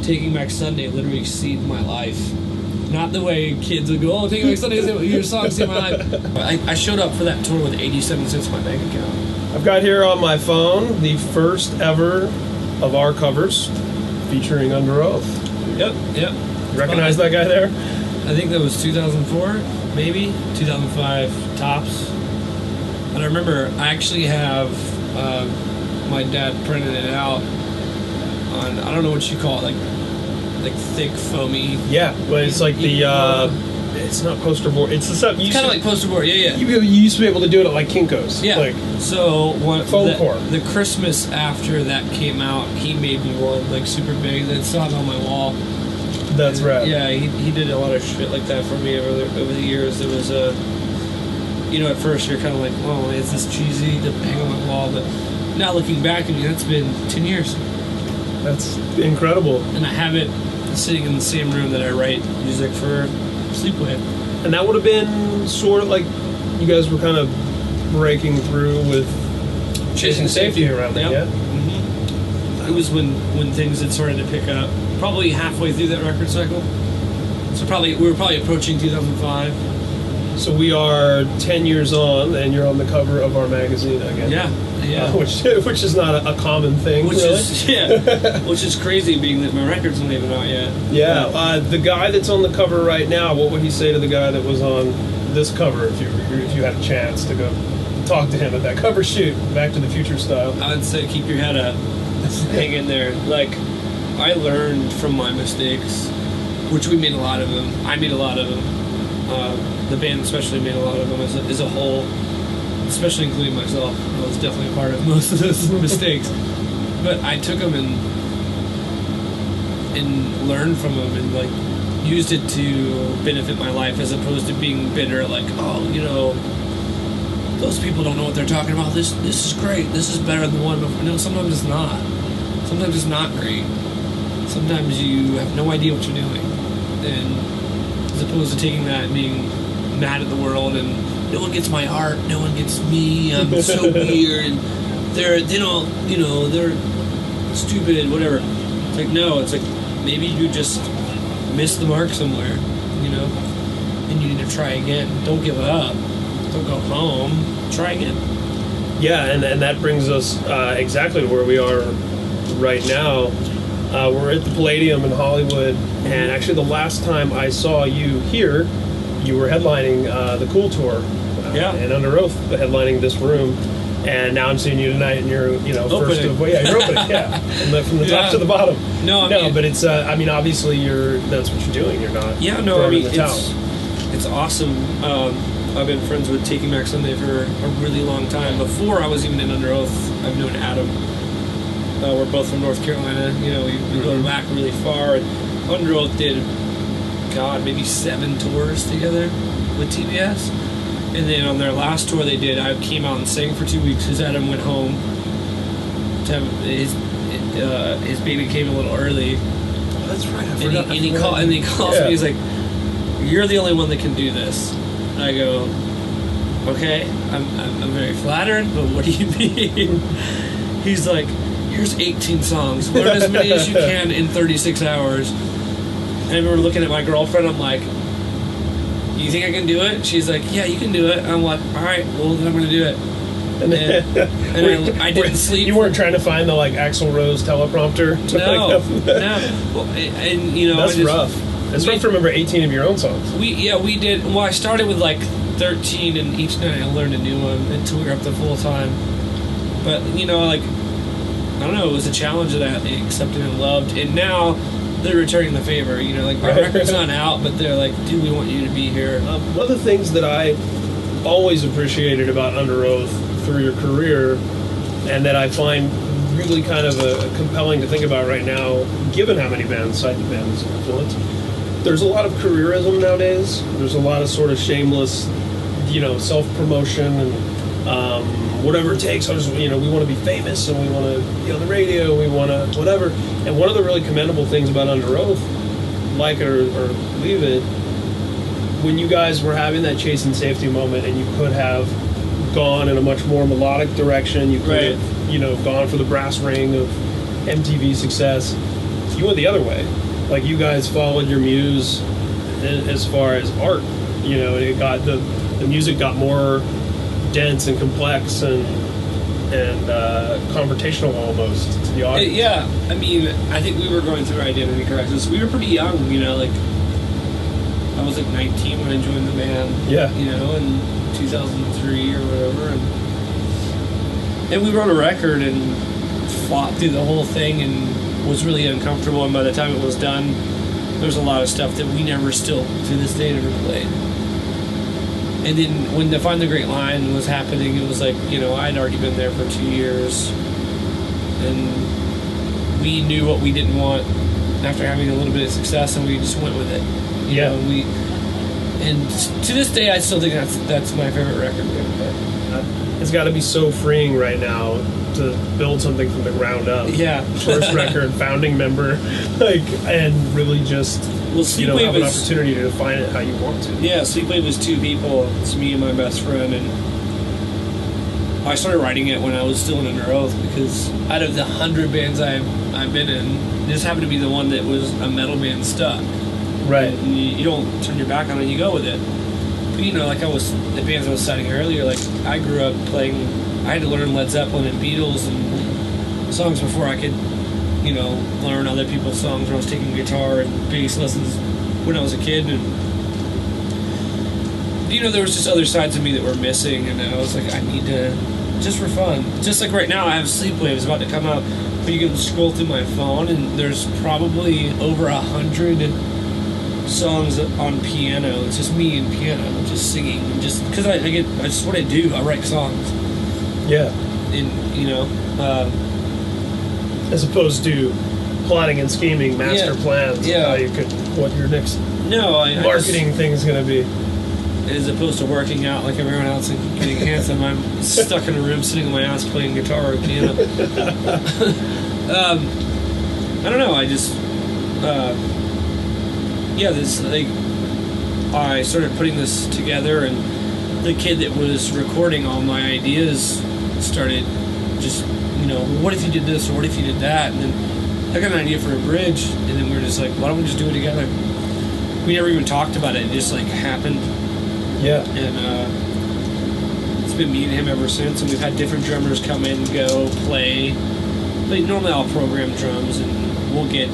Taking Back Sunday literally saved my life. Not the way kids would go, oh, Taking Back Sunday, your song saved my life. I showed up for that tour with 87 cents in my bank account. I've got here on my phone the first ever of our covers featuring Underoath. Yep. You recognize that guy there? I think that was 2004, maybe 2005 tops. And I remember I actually have my dad printed it out on, I don't know what you call it, like thick foamy. Yeah, well, it's like the it's not poster board. It's the stuff. It's kind of like poster board. Yeah. You used to be able to do it at like Kinko's. Yeah. Like, so foam core. The Christmas after that came out, he made me one like super big. That still have on my wall. That's right. Yeah, he did a lot of shit like that for me over the years. It was at first you're kind of like, whoa, is this cheesy to hang on my wall? But now looking back, I mean, that's been 10 years. That's incredible. And I have it sitting in the same room that I write music for Sleepwave. And that would have been sort of like you guys were kind of breaking through with Chasing Safety around there, yeah? Mm-hmm. It was when things had started to pick up. Probably halfway through that record cycle. So we were probably approaching 2005. So we are 10 years on, and you're on the cover of our magazine again. Yeah. Which is not a common thing, which really. Which is crazy, being that my record's not even out yet. Yeah. The guy that's on the cover right now, what would he say to the guy that was on this cover if you had a chance to go talk to him at that cover shoot, Back to the Future style? I would say keep your head up. Hang in there. Like, I learned from my mistakes, which we made a lot of them. I made a lot of them. The band especially made a lot of them as a whole, especially including myself. I was definitely a part of most of those mistakes. But I took them and learned from them and like used it to benefit my life, as opposed to being bitter, like, oh, those people don't know what they're talking about. This is great. This is better than the one before. No, sometimes it's not. Sometimes it's not great. Sometimes you have no idea what you're doing. And as opposed to taking that and being mad at the world and no one gets my art, no one gets me, I'm so weird, and they're stupid, whatever. It's like, no, it's like maybe you just missed the mark somewhere, and you need to try again. Don't give up. Don't go home. Try again. Yeah, and that brings us exactly to where we are right now. We're at the Palladium in Hollywood, and actually the last time I saw you here, you were headlining the Cool Tour. And Underoath headlining this room. And now I'm seeing you tonight, and you're, opening. You're opening, yeah. From the top to the bottom. No, but it's, obviously that's what you're doing. You're not. Yeah, no, I mean, it's awesome. I've been friends with Taking Back Sunday for a really long time. Before I was even in Underoath, I've known Adam. We're both from North Carolina. We go back really far. And Underoath did, maybe 7 tours together with TBS. And then on their last tour they did, I came out and sang for 2 weeks because Adam went home to have his baby came a little early. Oh, that's right. And he calls me. He's like, "You're the only one that can do this." And I go, "Okay, I'm very flattered, but what do you mean?" He's like, "Here's 18 songs. Learn as many as you can in 36 hours." And I remember looking at my girlfriend. I'm like, "You think I can do it?" She's like, "Yeah, you can do it." I'm like, "All right, well then I'm gonna do it." And I didn't sleep. You weren't trying to find the Axl Rose teleprompter. No. Well, that's rough. It's rough to remember 18 of your own songs. We did. Well, I started with 13, and each night I learned a new one until we were up to full time. But I don't know. It was a challenge that I accepted and loved, and now they're returning the favor. My record's not out, but they're like, "Dude, we want you to be here." One of the things that I always appreciated about Underoath through your career, and that I find really kind of compelling to think about right now, given how many bands cite the band as an influence, there's a lot of careerism nowadays. There's a lot of sort of shameless, self-promotion and whatever it takes. We want to be famous, and we want to be on the radio, we want to whatever. And one of the really commendable things about Underoath, like it or leave it, when you guys were having that Chasing Safety moment, and you could have gone in a much more melodic direction, you could have, gone for the brass ring of MTV success. you went the other way. Like, you guys followed your muse as far as art, you know, and it got the music got more dense and complex and confrontational almost to the audience. Yeah, I mean, I think we were going through identity crisis. We were pretty young, you know, like, I was like 19 when I joined the band. Yeah. You know, in 2003 or whatever. And we wrote a record and fought through the whole thing and was really uncomfortable. And by the time it was done, there was a lot of stuff that we never still, to this day, never played. And then when the Find the Great Line was happening, it was like, you know, I'd already been there for 2 years. And we knew what we didn't want after having a little bit of success, and we just went with it. You know, and to this day, I still think that's my favorite record we ever played. It's got to be so freeing right now to build something from the ground up. Yeah. First record, founding member, like, and really just Sleepwave have an opportunity to define it how you want to. Yeah, Sleepwave was 2 people. It's me and my best friend, and I started writing it when I was still in Underoath, because out of the 100 bands I've been in, this happened to be the one that was a metal band stuck. Right. And you don't turn your back on it, you go with it. But, you know, like the bands I was citing earlier, like, I grew up playing, I had to learn Led Zeppelin and Beatles and songs before I could, you know, learn other people's songs when I was taking guitar and bass lessons when I was a kid. And, you know, there was just other sides of me that were missing, and I was like, I need to, just for fun. Just like right now, I have Sleepwave, it's about to come out, but you can scroll through my phone, and there's probably over 100 songs on piano. It's just me and piano, just singing, just because I just what I do. I write songs. Yeah. And you know, as opposed to plotting and scheming master plans. Yeah. How you could, what your next marketing thing is going to be. As opposed to working out like everyone else and getting handsome, I'm stuck in a room sitting on my ass playing guitar or piano. I don't know. I just. This, like, I started putting this together, and the kid that was recording all my ideas started just, you know, what if you did this, or what if you did that? And then I got an idea for a bridge, and then we were just like, why don't we just do it together? We never even talked about it. It just, like, happened. Yeah. And it's been me and him ever since, and we've had different drummers come in, go, play. But normally I'll program drums, and we'll get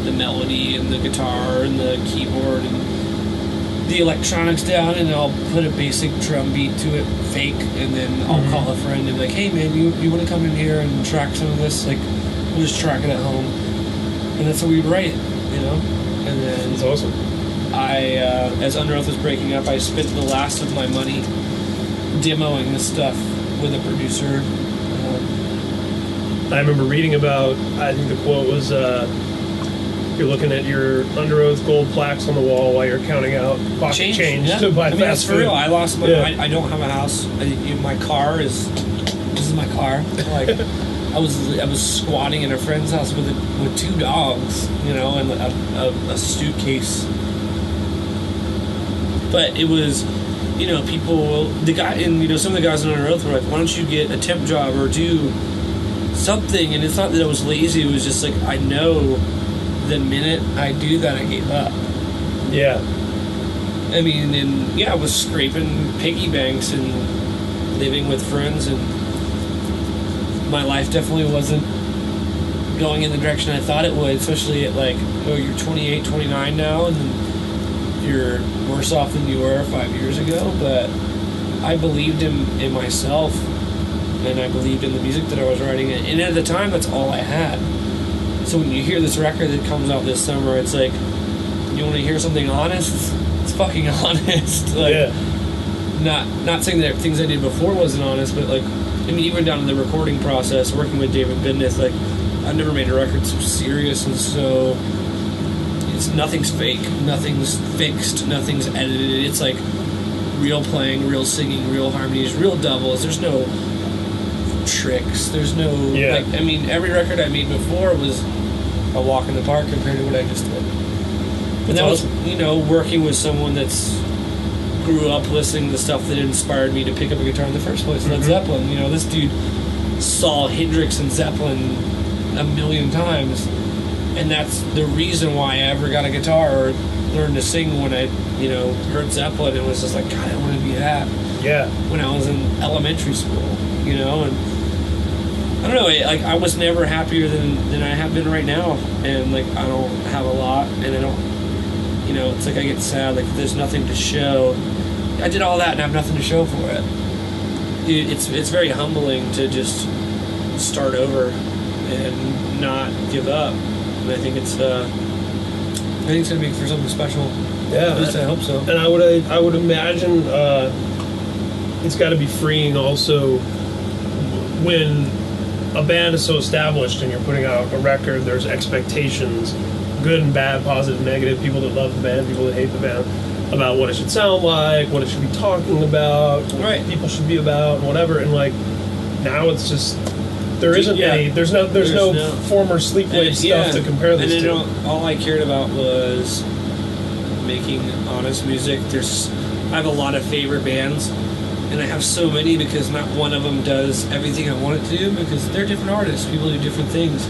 the melody and the guitar and the keyboard and the electronics down, and I'll put a basic drum beat to it, fake, and then I'll call a friend and be like, hey man, you want to come in here and track some of this? Like, we'll just track it at home. And that's how we write it, you know? And then that's awesome. As Underoath was breaking up, I spent the last of my money demoing this stuff with a producer. I remember reading about, I think the quote was, you're looking at your Underoath gold plaques on the wall while you're counting out pocket change to buy fast food. For real. I lost my. Yeah. I don't have a house. My car is. This is my car. Like, I was squatting in a friend's house with 2 dogs, you know, and a suitcase. But it was, you know, people. The guy, and you know, some of the guys on Underoath were like, "Why don't you get a temp job or do something?" And it's not that I was lazy. It was just like, I know. The minute I do that, I gave up. Yeah. I mean, and I was scraping piggy banks and living with friends, and my life definitely wasn't going in the direction I thought it would, especially at like, you're 28, 29 now, and you're worse off than you were 5 years ago, but I believed in myself, and I believed in the music that I was writing, and at the time, that's all I had. So when you hear this record that comes out this summer, it's like, you want to hear something honest? It's fucking honest. Like, yeah. Not saying that things I did before wasn't honest, but like, I mean, even down to the recording process, working with David Bendeth, like, I've never made a record so serious and so, nothing's fake, nothing's fixed, nothing's edited. It's like real playing, real singing, real harmonies, real doubles. There's no tricks. The's no, like, I mean, every record I made before was a walk in the park compared to what I just did. And that was, you know, working with someone that's grew up listening to stuff that inspired me to pick up a guitar in the first place. Led Zeppelin, you know, this dude saw Hendrix and Zeppelin a million times, And that's the reason why I ever got a guitar or learned to sing when I, heard Zeppelin. It was just like, God, I want to be that. Yeah. When I was in elementary school, and I don't know, I was never happier than I have been right now. And, like, I don't have a lot, and I don't, it's like I get sad, like, there's nothing to show. I did all that and I have nothing to show for it. It's very humbling to just start over and not give up. And I think it's gonna be for something special. Yeah, at least I hope so. And I would imagine it's got to be freeing also when a band is so established and you're putting out a record. There's expectations, good and bad, positive, negative. People that love the band, people that hate the band, about what it should sound like, what it should be talking about, what people should be about, whatever. And like now it's just. There isn't any. There's no former Sleepwave stuff to compare this to. All I cared about was making honest music. I have a lot of favorite bands, and I have so many because not one of them does everything I want it to do because they're different artists. People do different things.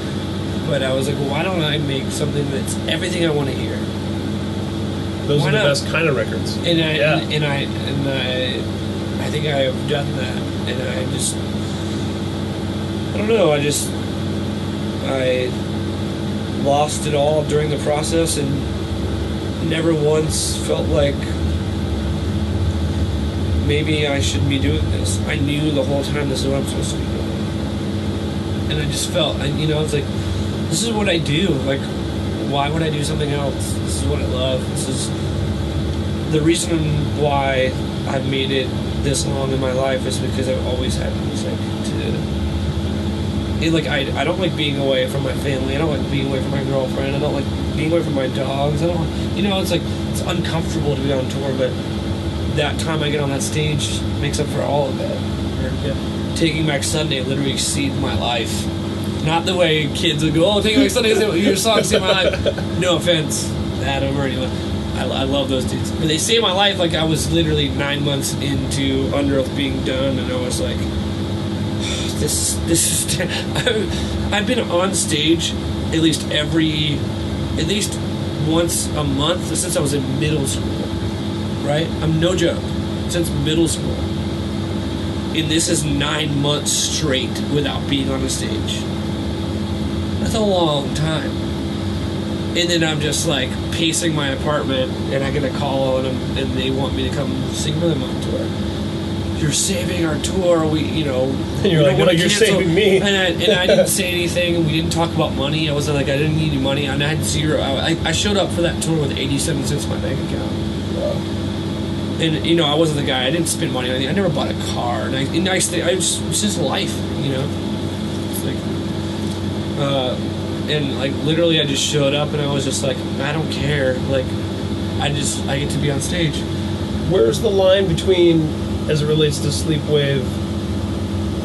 But I was like, well, why don't I make something that's everything I want to hear? Those are the best kind of records. And I think I have done that, and I just. I don't know, I lost it all during the process and never once felt like maybe I shouldn't be doing this. I knew the whole time this is what I'm supposed to be doing. And I just felt, it's like, this is what I do. Like, why would I do something else? This is what I love. This is the reason why I've made it this long in my life is because I've always had music to... I don't like being away from my family. I don't like being away from my girlfriend. I don't like being away from my dogs. I don't, it's like, it's uncomfortable to be on tour, but that time I get on that stage makes up for all of it. Taking Back Sunday literally exceeds my life. Not the way kids would go, Taking Back Sunday, your song saved my life. No offense, Adam or anyone. I love those dudes. But they saved my life. Like, I was literally 9 months into Underoath being done, and I was like, this is I've been on stage at least once a month since I was in middle school, right? I'm no joke, since middle school, and this is 9 months straight without being on a stage. That's a long time. And then I'm just like pacing my apartment, and I get a call on them, and they want me to come sing for them on tour. You're saving our tour. And you're like, no, you're saving me. And I didn't say anything. And we didn't talk about money. I wasn't like, I didn't need any money. And I had zero. I showed up for that tour with 87 cents in my bank account. Wow. And I wasn't the guy. I didn't spend money on anything. I never bought a car. And it's just life. It's like, and like literally, I just showed up, and I was just like, I don't care. Like, I get to be on stage. Where's the line between? As it relates to Sleepwave,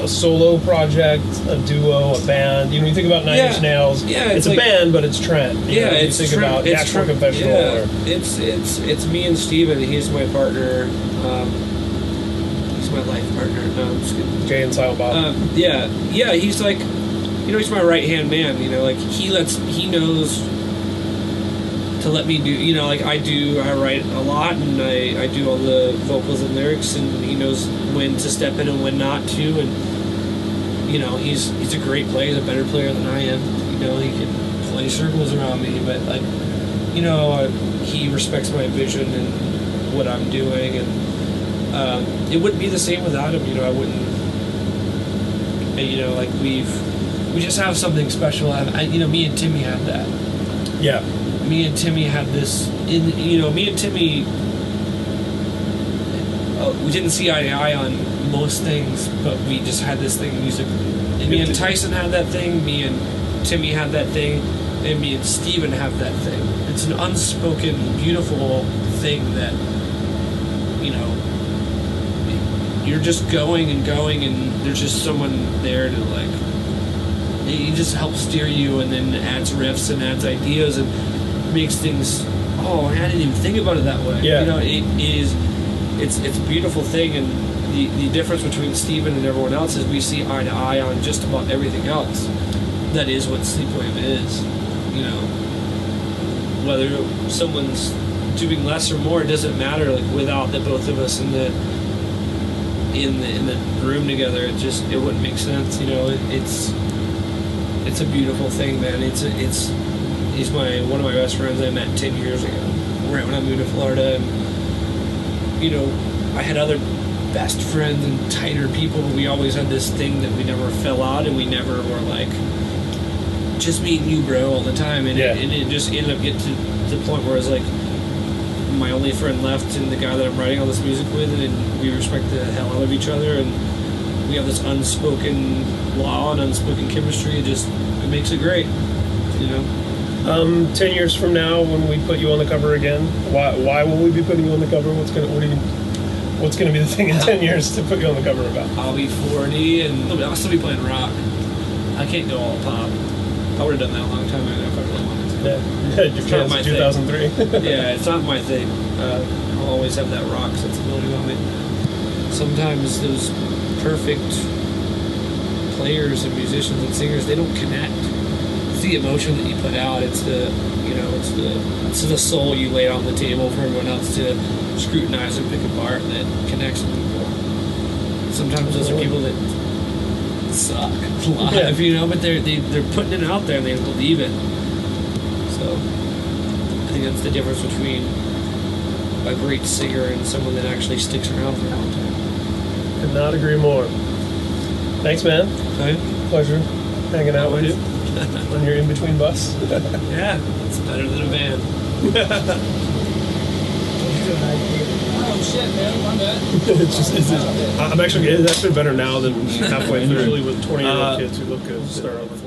a solo project, a duo, a band. You think about Nine Inch Nails. Yeah, it's a band, but it's Trent. It's think about Actual Confessional. Yeah, it's me and Steven. He's my partner. He's my life partner. No, I'm just kidding. Jay and Silent Bob. He's like, he's my right hand man. He knows to let me do, I write a lot, and I do all the vocals and lyrics, and he knows when to step in and when not to, and, he's a great player. He's a better player than I am. He can play circles around me, but, he respects my vision and what I'm doing, and it wouldn't be the same without him. I wouldn't, we just have something special. Me and Timmy have that. Yeah. Me and Timmy had this, me and Timmy, we didn't see eye to eye on most things, but we just had this thing musically. And me and Tyson had that thing, me and Timmy had that thing, and me and Steven have that thing. It's an unspoken, beautiful thing that, you're just going, and there's just someone there to, like, he just helps steer you, and then adds riffs and adds ideas, and makes things, I didn't even think about it that way. Yeah. It's a beautiful thing, and the difference between Steven and everyone else is we see eye to eye on just about everything else. That is what Sleepwave is. you know, whether someone's doing less or more, it doesn't matter. Like without the both of us in the room together, it wouldn't make sense. You know, it's a beautiful thing, man. He's one of my best friends I met 10 years ago, right when I moved to Florida. And, you know, I had other best friends and tighter people, but we always had this thing that we never fell out, and we never were like, just me and you, bro, all the time. And, it just ended up getting to the point where it was like, my only friend left and the guy that I'm writing all this music with, and we respect the hell out of each other, and we have this unspoken law and unspoken chemistry. It makes it great, you know. 10 years from now, when we put you on the cover again, why will we be putting you on the cover? What's gonna be the thing in 10 years to put you on the cover about? I'll be 40 and I'll still be playing rock. I can't go all pop. I would have done that a long time ago if I really wanted to. Yeah, your chance in 2003. Yeah, it's not my thing. I'll always have that rock sensibility on me. Sometimes those perfect players and musicians and singers, they don't connect. It's the emotion that you put out. It's the soul you lay out on the table for everyone else to scrutinize and pick apart that connects with people. Sometimes those are people that suck live, you know, but they're putting it out there and they believe it. So I think that's the difference between a great singer and someone that actually sticks around for a long time. Could not agree more. Thanks, man. Okay. Pleasure hanging out with you on your in-between bus. Yeah, it's better than a van. Oh shit, man, my bad. It's actually better now than halfway through. Usually with 20-year-old kids who look good start off with